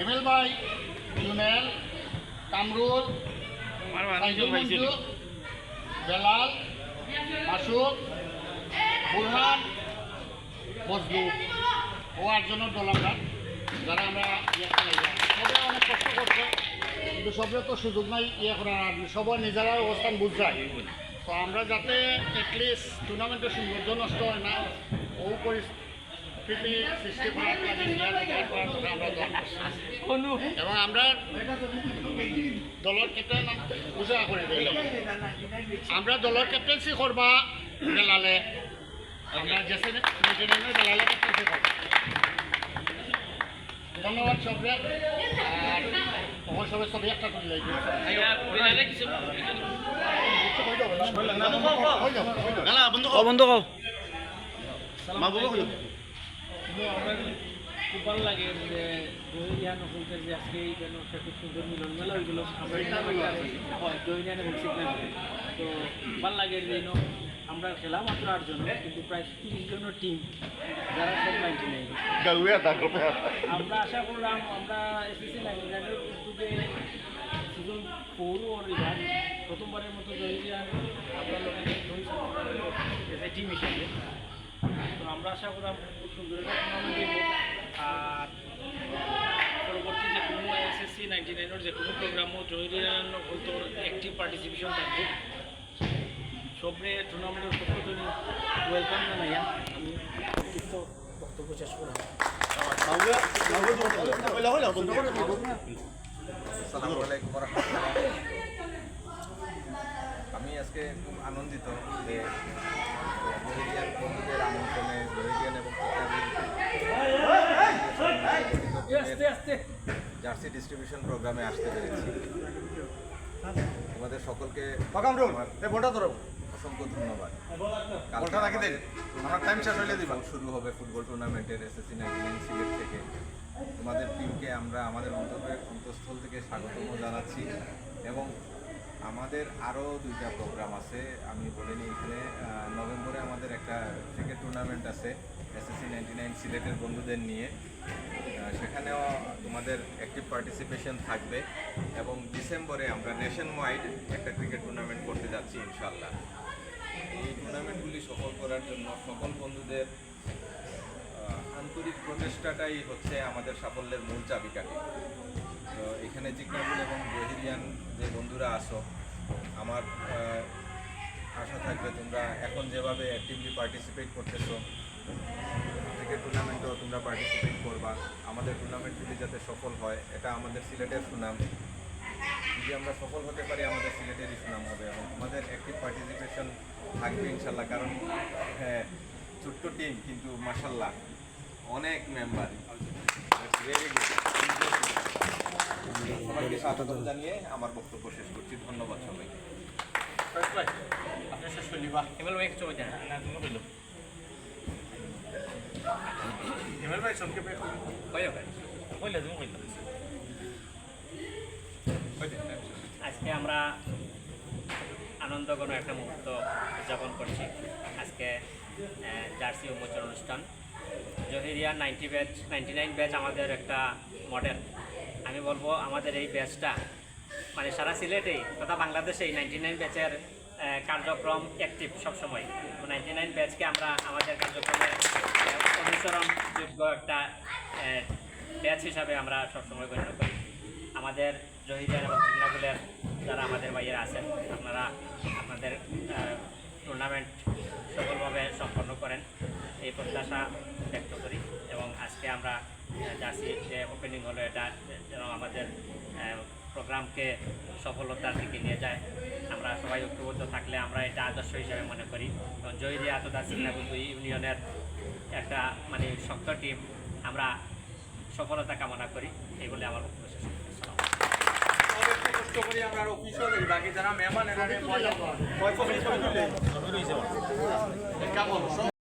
হিমেল ভাই, জুনেল, কামরুল, মঞ্জু, বেলাল, মাসুক, বুরহান, বজলু ও আটজনের দল আমরা, যারা আমরা সবাই অনেক কষ্ট করছে, কিন্তু সবাই তো সুযোগ নাই করার, আর সবাই নিজেরা অবস্থান বুঝায়। তো আমরা যাতে অ্যাটলিস্ট টুর্নামেন্টের সৌন্দর্য নষ্ট হয় না, ও পরিস্থিতি সৃষ্টি করার কাজে আমরা দল এবং আমরা দলের ক্যাপ্টেন ঘোষণা করে দিলাম, আমরা দলের ক্যাপ্টেন্সি করবা বেলালে, আমরা জেসে বেলালে ক্যাপ্টেন্সি করবো। ধন্যবাদ সবাই, আর তখন সবাই একটা করে বন্ধু খুব ভালো লাগে যে জয়িয়ান হলদের যে আজকে যেন একটা খুব সুন্দর মিলন মেলা ওইগুলো হয় জয়িয়ান এবং সিগন্যাল। তো ভালো লাগে যে আমরা খেলা মাত্র 8 জন, কিন্তু প্রায় 30 জনের টিম, যারা সব 99। আমরা আশা করলাম আমরা এসএসসি 99-এর উদ্যোগে সিজন 4 ওর এবার প্রথমবারের মতো জয়িয়ান আমরা টিম হিসেবে। তো আমরা আশা করলাম খুব সুন্দর একটা টুর্নামেন্ট দেব, আর পরবর্তী যে কোনো এসএসসি 99-এর যে কোনো প্রোগ্রামও জয়িয়ান হয়তো অ্যাক্টিভ পার্টিসিপেশন থাকবে। সবরে টুর্নামেন্টের পক্ষ থেকে ওয়েলকাম জানাইয়া আমি অতিরিক্ত বক্তব্য শেষ করলাম। আমি আজকে খুব আনন্দিত যে জয়িয়ান বন্ধুদের আমন্ত্রণে জয়িয়ান এবং জার্সি ডিস্ট্রিবিউশন প্রোগ্রামে আসতে পেরেছি। তোমাদের সকলকে অসংখ্য ধন্যবাদ। শুরু হবে ফুটবল টুর্নামেন্টের এসএসসি 99 সিলেট থেকে। তোমাদের টিমকে আমরা আমাদের অন্তঃস্থল থেকে স্বাগতম জানাচ্ছি, এবং আমাদের আরও 2টা প্রোগ্রাম আছে। আমি বলে নিই, এখানে নভেম্বরে আমাদের একটা ক্রিকেট টুর্নামেন্ট আছে এসএসসি 99 সিলেটের বন্ধুদের নিয়ে, সেখানেও তোমাদের অ্যাক্টিভ পার্টিসিপেশন থাকবে, এবং ডিসেম্বরে আমরা নেশন ওয়াইড একটা ক্রিকেট টুর্নামেন্ট করতে যাচ্ছি ইনশাল্লাহ। এই টুর্নামেন্টগুলি সফল করার জন্য সকল বন্ধুদের আন্তরিক প্রচেষ্টাটাই হচ্ছে আমাদের সাফল্যের মূল চাবিকাঠি। তো এখানে জিকনাবুল এবং জহিরিয়ান যে বন্ধুরা আসো, আমার আশা থাকবে তোমরা এখন যেভাবে অ্যাক্টিভলি পার্টিসিপেট করতেছো ক্রিকেট টুর্নামেন্টেও তোমরা পার্টিসিপেট করবা। আমাদের টুর্নামেন্টগুলি যাতে সফল হয়, এটা আমাদের সিলেটের সুনাম। যদি আমরা সফল হতে পারি, আমাদের সিলেটেরই সুনাম হবে, এবং আমাদের অ্যাক্টিভ পার্টিসিপেশন থাকবে ইনশাল্লাহ। কারণ হ্যাঁ, ছোট্ট টিম কিন্তু মাশাল্লাহ অনেক মেম্বার। সবাইকে স্বাগত জানিয়ে আমার বক্তব্য শেষ করছি। ধন্যবাদ সবাইকে। আজকে আমরা আনন্দঘন একটা মুহূর্ত উদযাপন করছি। আজকে জার্সি উন্মোচন অনুষ্ঠান। জহিরিয়ান 99 ব্যাচ আমাদের একটা মডেল। আমি বলবো আমাদের এই ব্যাচটা মানে সারা সিলেটেই তথা বাংলাদেশেই 99 ব্যাচের কার্যক্রম অ্যাক্টিভ সবসময়। 99 ব্যাচকে আমরা আমাদের কার্যক্রমে অনুসরণযোগ্য একটা ব্যাচ হিসাবে আমরা সবসময় গণ্য করি। আমাদের জহিরিয়ান এবং চিকনাগুলের যারা আমাদের বাইরে আছেন, আপনারা আপনাদের টুর্নামেন্ট সফলভাবে সম্পন্ন করেন এই প্রত্যাশা ব্যক্ত করি। এবং আজকে আমরা জার্সি যে ওপেনিং হলো, এটা যেন আমাদের প্রোগ্রামকে সফলতার দিকে নিয়ে যায়। আমরা সবাই ঐক্যবদ্ধ থাকলে আমরা এটা আদর্শ হিসাবে মনে করি। এবং জহিরিয়া তথা চিকনাগুল ইউনিয়নের একটা মানে শক্ত টিম, আমরা সফলতা কামনা করি। এই বলে আমার বক্তব্য শেষ করছি।